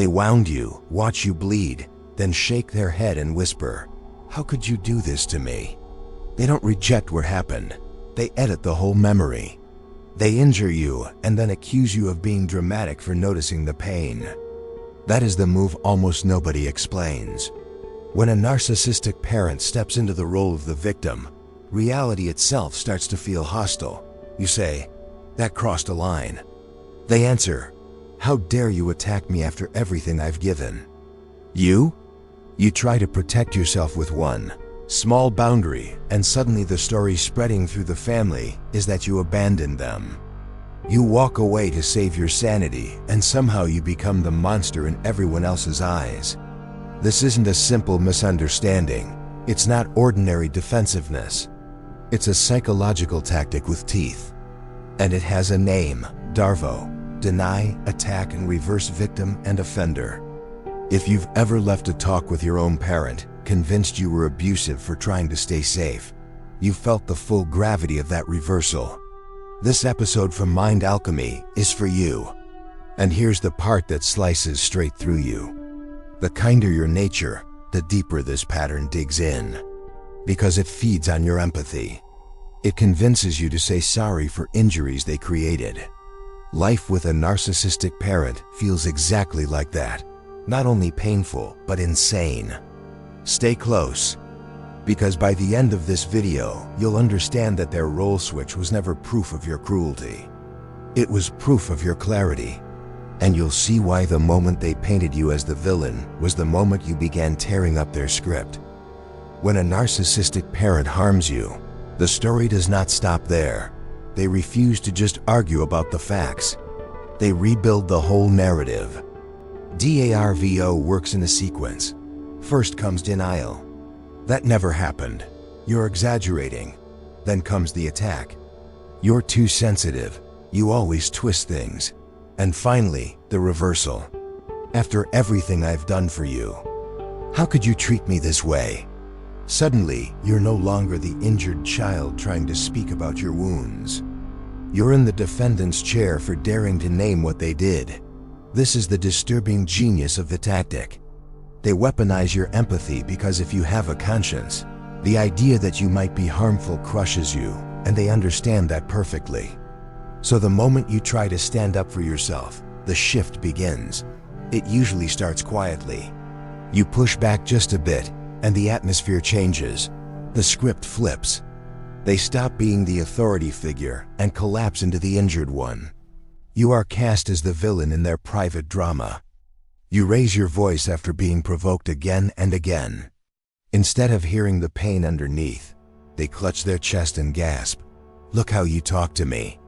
They wound you, watch you bleed, then shake their head and whisper, "How could you do this to me?" They don't reject what happened. They edit the whole memory. They injure you and then accuse you of being dramatic for noticing the pain. That is the move almost nobody explains. When a narcissistic parent steps into the role of the victim, reality itself starts to feel hostile. You say, "That crossed a line." They answer, "How dare you attack me after everything I've given?" You try to protect yourself with one small boundary, and suddenly the story spreading through the family is that you abandoned them. You walk away to save your sanity, and somehow you become the monster in everyone else's eyes. This isn't a simple misunderstanding. It's not ordinary defensiveness. It's a psychological tactic with teeth. And it has a name: DARVO. Deny, attack, and reverse victim and offender. If you've ever left a talk with your own parent, convinced you were abusive for trying to stay safe, you felt the full gravity of that reversal. This episode from Mind Alchemy is for you. And here's the part that slices straight through you. The kinder your nature, the deeper this pattern digs in. Because it feeds on your empathy. It convinces you to say sorry for injuries they created. Life with a narcissistic parent feels exactly like that. Not only painful, but insane. Stay close, because by the end of this video, you'll understand that their role switch was never proof of your cruelty. It was proof of your clarity. And you'll see why the moment they painted you as the villain was the moment you began tearing up their script. When a narcissistic parent harms you, the story does not stop there. They refuse to just argue about the facts. They rebuild the whole narrative. DARVO works in a sequence. First comes denial. That never happened. You're exaggerating. Then comes the attack. You're too sensitive. You always twist things. And finally, the reversal. After everything I've done for you, how could you treat me this way? Suddenly, you're no longer the injured child trying to speak about your wounds. You're in the defendant's chair for daring to name what they did. This is the disturbing genius of the tactic. They weaponize your empathy because if you have a conscience, the idea that you might be harmful crushes you, and they understand that perfectly. So the moment you try to stand up for yourself, the shift begins. It usually starts quietly. You push back just a bit, and the atmosphere changes. The script flips. They stop being the authority figure and collapse into the injured one. You are cast as the villain in their private drama. You raise your voice after being provoked again and again. Instead of hearing the pain underneath, they clutch their chest and gasp, "Look how you talk to me."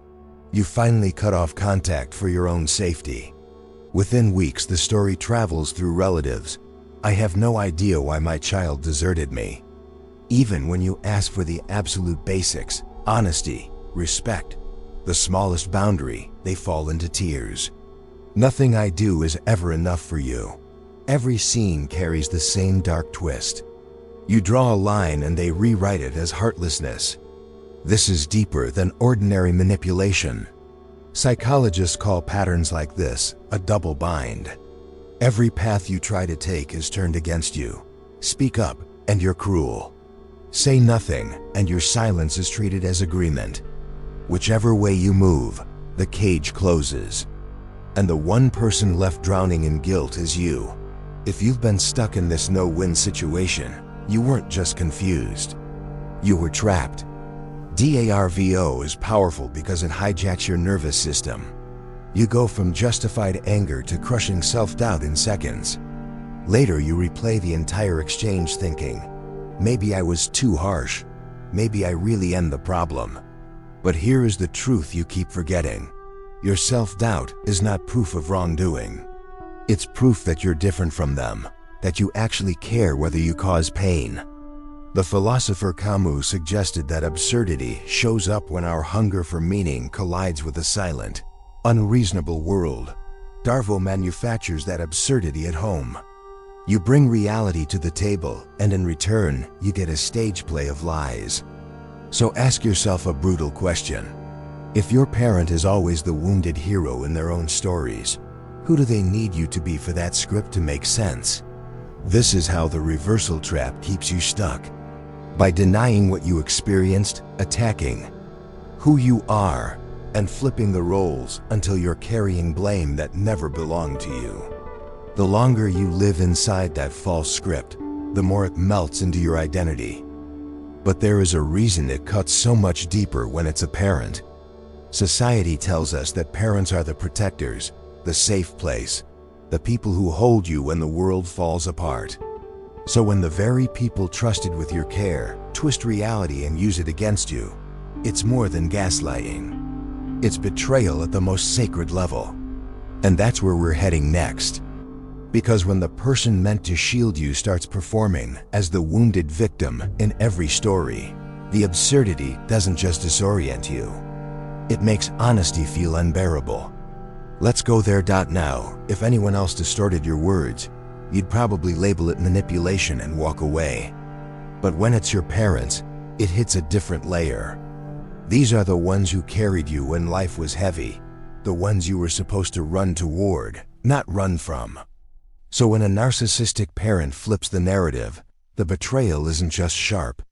You finally cut off contact for your own safety. Within weeks, the story travels through relatives. "I have no idea why my child deserted me." Even when you ask for the absolute basics, honesty, respect, the smallest boundary, they fall into tears. "Nothing I do is ever enough for you." Every scene carries the same dark twist. You draw a line and they rewrite it as heartlessness. This is deeper than ordinary manipulation. Psychologists call patterns like this a double bind. Every path you try to take is turned against you. Speak up, and you're cruel. Say nothing, and your silence is treated as agreement. Whichever way you move, the cage closes. And the one person left drowning in guilt is you. If you've been stuck in this no-win situation, you weren't just confused. You were trapped. DARVO is powerful because it hijacks your nervous system. You go from justified anger to crushing self-doubt in seconds. Later, you replay the entire exchange thinking, "Maybe I was too harsh. Maybe I really am the problem." But here is the truth you keep forgetting. Your self-doubt is not proof of wrongdoing. It's proof that you're different from them, that you actually care whether you cause pain. The philosopher Camus suggested that absurdity shows up when our hunger for meaning collides with a silent, unreasonable world. DARVO manufactures that absurdity at home. You bring reality to the table, and in return, you get a stage play of lies. So ask yourself a brutal question. If your parent is always the wounded hero in their own stories, Who do they need you to be for that script to make sense? This is how the reversal trap keeps you stuck. By denying what you experienced, attacking who you are, and flipping the roles until you're carrying blame that never belonged to you. The longer you live inside that false script, the more it melts into your identity. But there is a reason it cuts so much deeper when it's apparent. Society tells us that parents are the protectors, the safe place, the people who hold you when the world falls apart. So when the very people trusted with your care twist reality and use it against you, it's more than gaslighting. It's betrayal at the most sacred level. And that's where we're heading next. Because when the person meant to shield you starts performing as the wounded victim in every story, the absurdity doesn't just disorient you. It makes honesty feel unbearable. Let's go there. Now, if anyone else distorted your words, you'd probably label it manipulation and walk away. But when it's your parents, it hits a different layer. These are the ones who carried you when life was heavy, the ones you were supposed to run toward, not run from. So when a narcissistic parent flips the narrative, the betrayal isn't just sharp.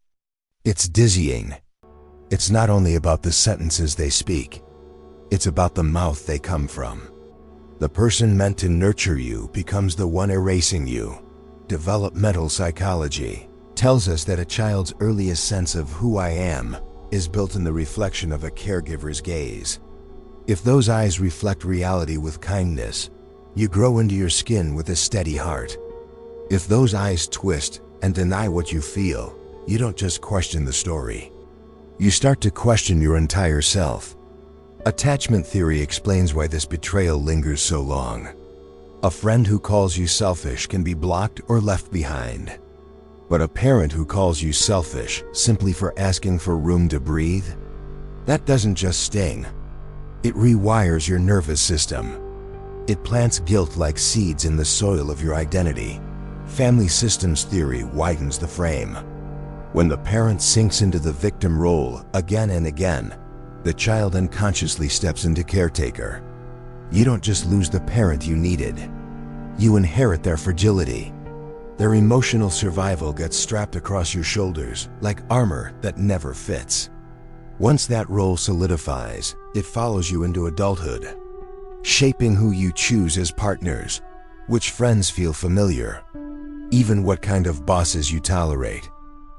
It's dizzying. It's not only about the sentences they speak. It's about the mouth they come from. The person meant to nurture you becomes the one erasing you. Developmental psychology tells us that a child's earliest sense of who I am is built in the reflection of a caregiver's gaze. If those eyes reflect reality with kindness, you grow into your skin with a steady heart. If those eyes twist and deny what you feel, you don't just question the story. You start to question your entire self. Attachment theory explains why this betrayal lingers so long. A friend who calls you selfish can be blocked or left behind. But a parent who calls you selfish simply for asking for room to breathe, that doesn't just sting. It rewires your nervous system. It plants guilt like seeds in the soil of your identity. Family systems theory widens the frame. When the parent sinks into the victim role again and again, the child unconsciously steps into caretaker. You don't just lose the parent you needed. You inherit their fragility. Their emotional survival gets strapped across your shoulders like armor that never fits. Once that role solidifies, it follows you into adulthood, shaping who you choose as partners, which friends feel familiar, even what kind of bosses you tolerate.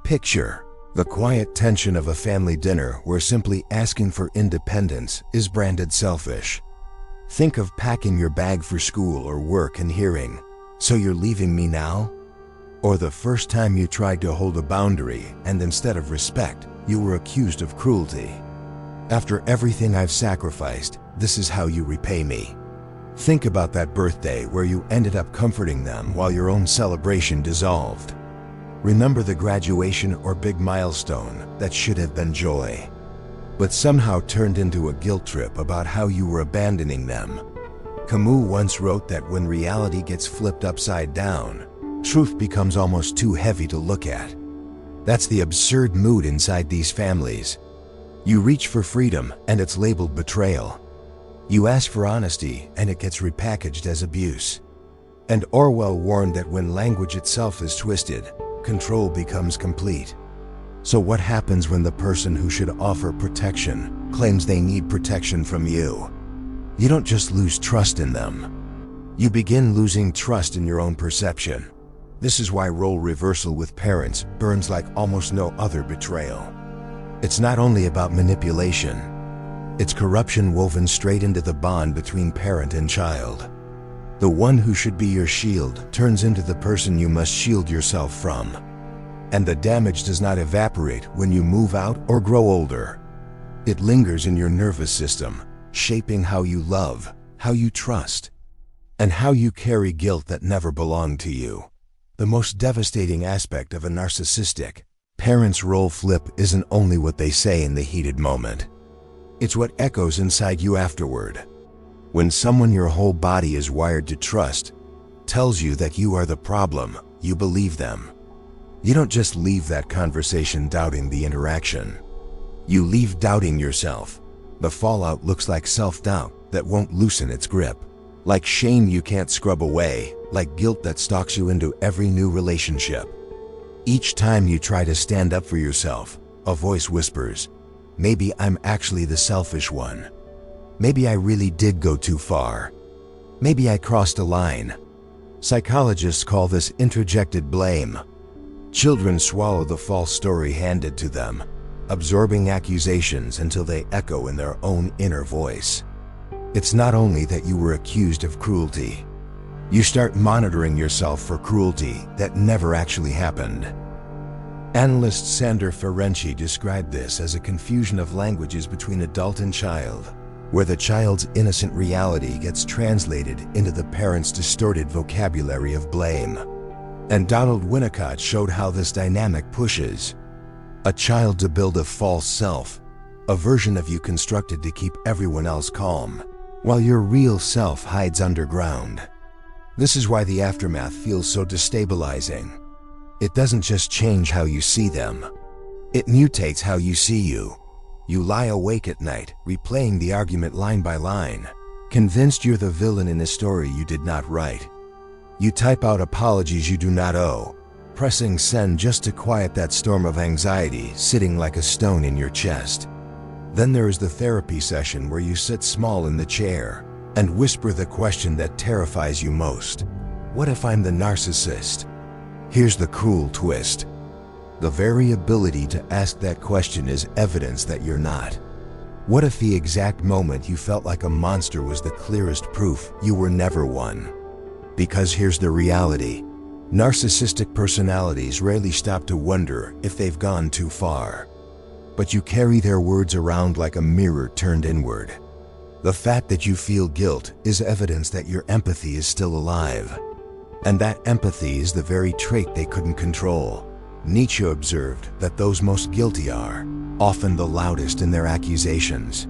Picture the quiet tension of a family dinner where simply asking for independence is branded selfish. Think of packing your bag for school or work and hearing, "So you're leaving me now?" Or the first time you tried to hold a boundary and instead of respect, you were accused of cruelty. "After everything I've sacrificed, this is how you repay me." Think about that birthday where you ended up comforting them while your own celebration dissolved. Remember the graduation or big milestone that should have been joy, but somehow turned into a guilt trip about how you were abandoning them. Camus once wrote that when reality gets flipped upside down, truth becomes almost too heavy to look at. That's the absurd mood inside these families. You reach for freedom and it's labeled betrayal. You ask for honesty and it gets repackaged as abuse. And Orwell warned that when language itself is twisted, control becomes complete. So what happens when the person who should offer protection claims they need protection from you? You don't just lose trust in them. You begin losing trust in your own perception. This is why role reversal with parents burns like almost no other betrayal. It's not only about manipulation. It's corruption woven straight into the bond between parent and child. The one who should be your shield turns into the person you must shield yourself from. And the damage does not evaporate when you move out or grow older. It lingers in your nervous system, shaping how you love, how you trust, and how you carry guilt that never belonged to you. The most devastating aspect of a narcissistic parent's role flip isn't only what they say in the heated moment. It's what echoes inside you afterward. When someone your whole body is wired to trust tells you that you are the problem, you believe them. You don't just leave that conversation doubting the interaction. You leave doubting yourself. The fallout looks like self-doubt that won't loosen its grip. Like shame you can't scrub away, like guilt that stalks you into every new relationship. Each time you try to stand up for yourself, a voice whispers, maybe I'm actually the selfish one. Maybe I really did go too far. Maybe I crossed a line. Psychologists call this introjected blame. Children swallow the false story handed to them, absorbing accusations until they echo in their own inner voice. It's not only that you were accused of cruelty. You start monitoring yourself for cruelty that never actually happened. Analyst Sander Ferenczi described this as a confusion of languages between adult and child, where the child's innocent reality gets translated into the parent's distorted vocabulary of blame. And Donald Winnicott showed how this dynamic pushes a child to build a false self, a version of you constructed to keep everyone else calm, while your real self hides underground. This is why the aftermath feels so destabilizing. It doesn't just change how you see them. It mutates how you see you. You lie awake at night, replaying the argument line by line, convinced you're the villain in a story you did not write. You type out apologies you do not owe, pressing send just to quiet that storm of anxiety sitting like a stone in your chest. Then there is the therapy session where you sit small in the chair and whisper the question that terrifies you most. What if I'm the narcissist? Here's the cruel twist. The very ability to ask that question is evidence that you're not. What if the exact moment you felt like a monster was the clearest proof you were never one? Because here's the reality. Narcissistic personalities rarely stop to wonder if they've gone too far. But you carry their words around like a mirror turned inward. The fact that you feel guilt is evidence that your empathy is still alive. And that empathy is the very trait they couldn't control. Nietzsche observed that those most guilty are often the loudest in their accusations.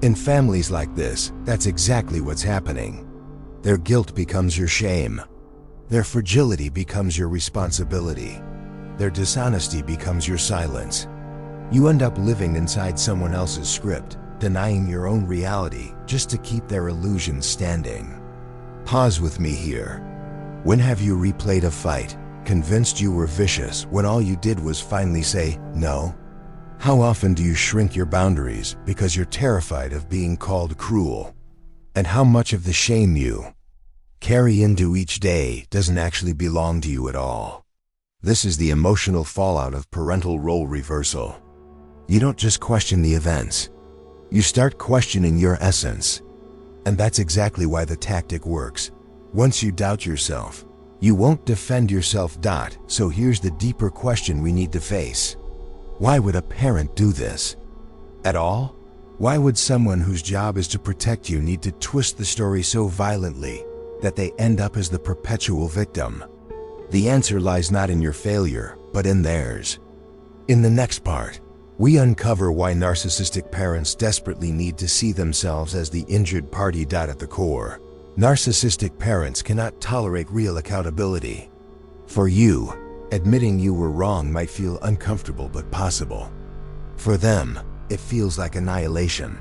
In families like this, that's exactly what's happening. Their guilt becomes your shame. Their fragility becomes your responsibility. Their dishonesty becomes your silence. You end up living inside someone else's script, denying your own reality just to keep their illusions standing. Pause with me here. When have you replayed a fight, convinced you were vicious when all you did was finally say no? How often do you shrink your boundaries because you're terrified of being called cruel? And how much of the shame you carry into each day doesn't actually belong to you at all? This is the emotional fallout of parental role reversal. You don't just question the events. You start questioning your essence. And that's exactly why the tactic works. Once you doubt yourself, you won't defend yourself. So here's the deeper question we need to face. Why would a parent do this? At all? Why would someone whose job is to protect you need to twist the story so violently that they end up as the perpetual victim? The answer lies not in your failure, but in theirs. In the next part, we uncover why narcissistic parents desperately need to see themselves as the injured party. At the core, narcissistic parents cannot tolerate real accountability. For you, admitting you were wrong might feel uncomfortable but possible. For them, it feels like annihilation.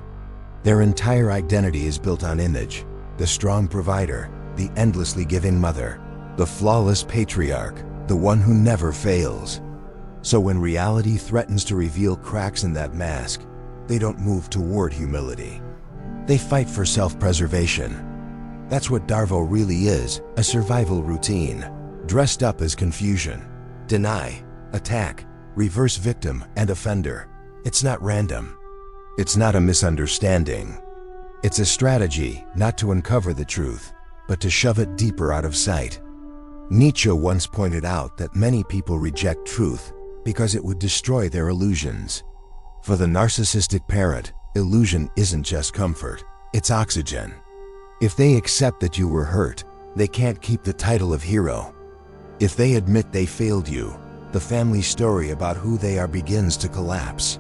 Their entire identity is built on image: the strong provider, the endlessly giving mother, the flawless patriarch, the one who never fails. So when reality threatens to reveal cracks in that mask, they don't move toward humility. They fight for self-preservation. That's what DARVO really is, a survival routine, dressed up as confusion. Deny, attack, reverse victim and offender. It's not random. It's not a misunderstanding. It's a strategy not to uncover the truth, but to shove it deeper out of sight. Nietzsche once pointed out that many people reject truth because it would destroy their illusions. For the narcissistic parent, illusion isn't just comfort, it's oxygen. If they accept that you were hurt, they can't keep the title of hero. If they admit they failed you, the family story about who they are begins to collapse.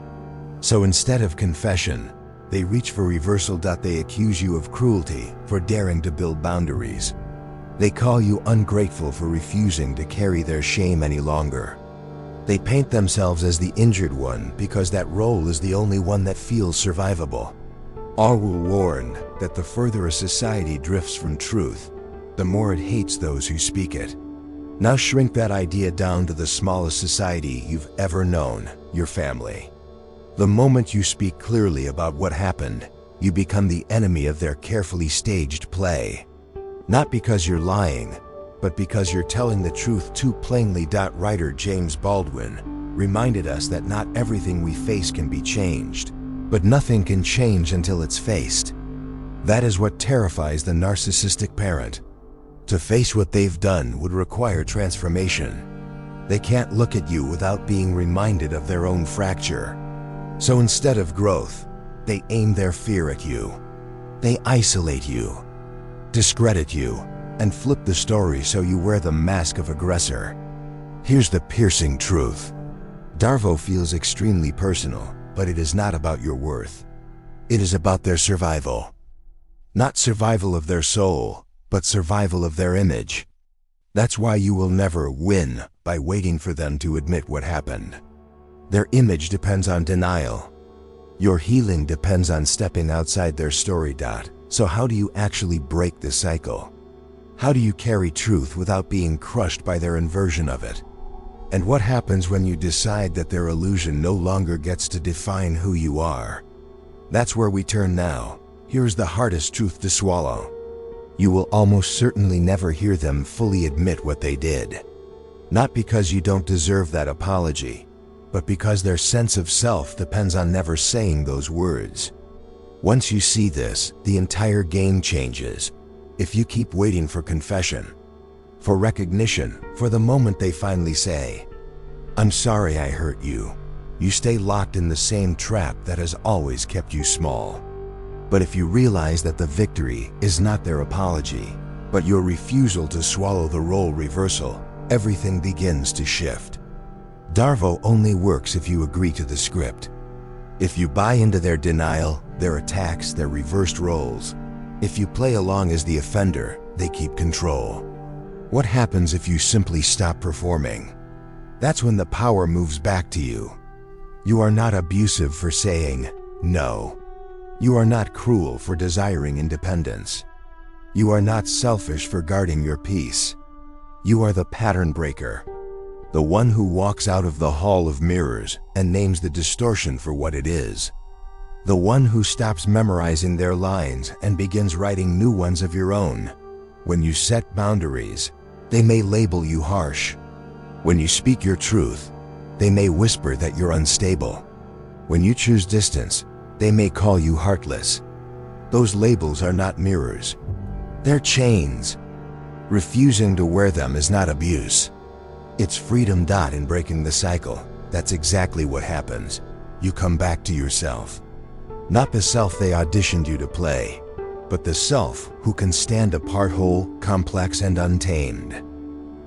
So instead of confession, they reach for reversal. They accuse you of cruelty for daring to build boundaries. They call you ungrateful for refusing to carry their shame any longer. They paint themselves as the injured one because that role is the only one that feels survivable. All were warned, that the further a society drifts from truth, the more it hates those who speak it. Now shrink that idea down to the smallest society you've ever known, your family. The moment you speak clearly about what happened, you become the enemy of their carefully staged play. Not because you're lying, but because you're telling the truth too plainly. Writer James Baldwin reminded us that not everything we face can be changed, but nothing can change until it's faced. That is what terrifies the narcissistic parent. To face what they've done would require transformation. They can't look at you without being reminded of their own fracture. So instead of growth, they aim their fear at you. They isolate you, discredit you, and flip the story so you wear the mask of aggressor. Here's the piercing truth. DARVO feels extremely personal, but it is not about your worth. It is about their survival. Not survival of their soul, but survival of their image. That's why you will never win by waiting for them to admit what happened. Their image depends on denial. Your healing depends on stepping outside their story. So how do you actually break the cycle? How do you carry truth without being crushed by their inversion of it? And what happens when you decide that their illusion no longer gets to define who you are? That's where we turn now. Here's the hardest truth to swallow. You will almost certainly never hear them fully admit what they did. Not because you don't deserve that apology, but because their sense of self depends on never saying those words. Once you see this, the entire game changes. If you keep waiting for confession, for recognition, for the moment they finally say, "I'm sorry I hurt you," you stay locked in the same trap that has always kept you small. But if you realize that the victory is not their apology, but your refusal to swallow the role reversal, everything begins to shift. DARVO only works if you agree to the script. If you buy into their denial, their attacks, their reversed roles, if you play along as the offender, they keep control. What happens if you simply stop performing? That's when the power moves back to you. You are not abusive for saying no. You are not cruel for desiring independence. You are not selfish for guarding your peace. You are the pattern breaker, the one who walks out of the hall of mirrors and names the distortion for what it is. The one who stops memorizing their lines and begins writing new ones of your own. When you set boundaries, they may label you harsh. When you speak your truth, they may whisper that you're unstable. When you choose distance, they may call you heartless. Those labels are not mirrors. They're chains. Refusing to wear them is not abuse. It's freedom. In breaking the cycle, that's exactly what happens. You come back to yourself. Not the self they auditioned you to play, but the self who can stand apart, whole, complex, and untamed.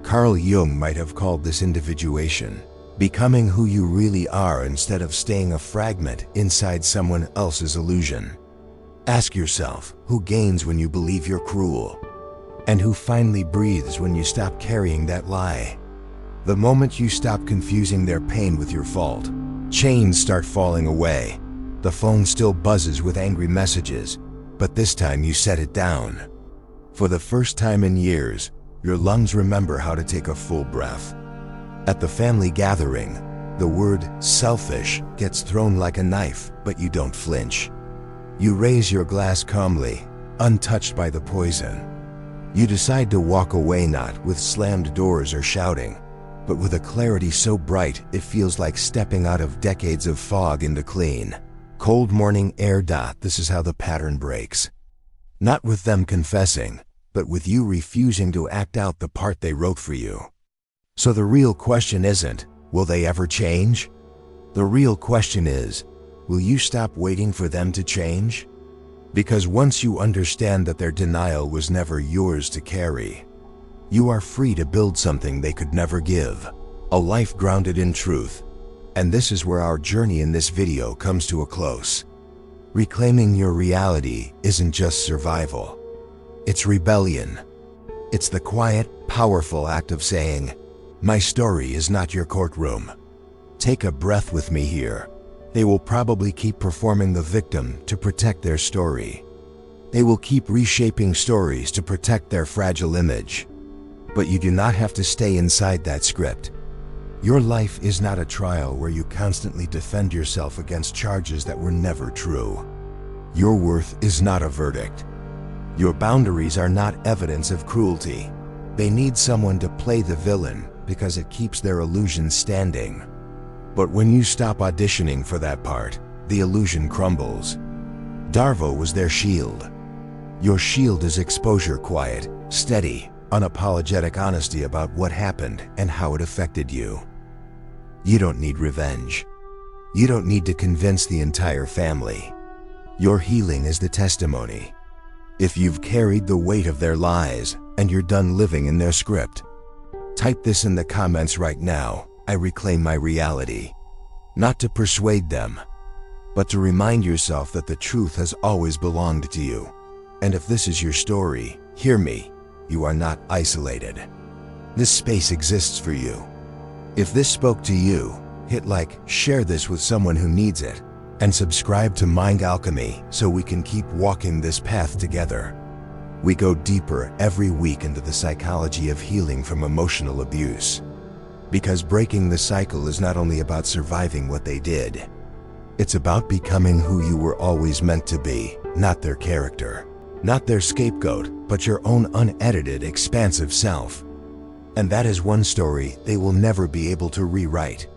Carl Jung might have called this individuation, becoming who you really are instead of staying a fragment inside someone else's illusion. Ask yourself, who gains when you believe you're cruel? And who finally breathes when you stop carrying that lie? The moment you stop confusing their pain with your fault, chains start falling away. The phone still buzzes with angry messages, but this time you set it down. For the first time in years, your lungs remember how to take a full breath. At the family gathering, the word selfish gets thrown like a knife, but you don't flinch. You raise your glass calmly, untouched by the poison. You decide to walk away, not with slammed doors or shouting, but with a clarity so bright it feels like stepping out of decades of fog into clean, cold morning air. This is how the pattern breaks. Not with them confessing, but with you refusing to act out the part they wrote for you. So the real question isn't, will they ever change? The real question is, will you stop waiting for them to change? Because once you understand that their denial was never yours to carry, you are free to build something they could never give, a life grounded in truth. And this is where our journey in this video comes to a close. Reclaiming your reality isn't just survival. It's rebellion. It's the quiet, powerful act of saying, "My story is not your courtroom." Take a breath with me here. They will probably keep performing the victim to protect their story. They will keep reshaping stories to protect their fragile image. But you do not have to stay inside that script. Your life is not a trial where you constantly defend yourself against charges that were never true. Your worth is not a verdict. Your boundaries are not evidence of cruelty. They need someone to play the villain because it keeps their illusion standing. But when you stop auditioning for that part, the illusion crumbles. DARVO was their shield. Your shield is exposure, quiet, steady, unapologetic honesty about what happened and how it affected you. You don't need revenge. You don't need to convince the entire family. Your healing is the testimony. If you've carried the weight of their lies and you're done living in their script, type this in the comments right now. I reclaim my reality. Not to persuade them, but to remind yourself that the truth has always belonged to you. And if this is your story, hear me. You are not isolated. This space exists for you. If this spoke to you, hit like, share this with someone who needs it, and subscribe to Mind Alchemy so we can keep walking this path together. We go deeper every week into the psychology of healing from emotional abuse. Because breaking the cycle is not only about surviving what they did, it's about becoming who you were always meant to be, not their character. Not their scapegoat, but your own unedited, expansive self. And that is one story they will never be able to rewrite.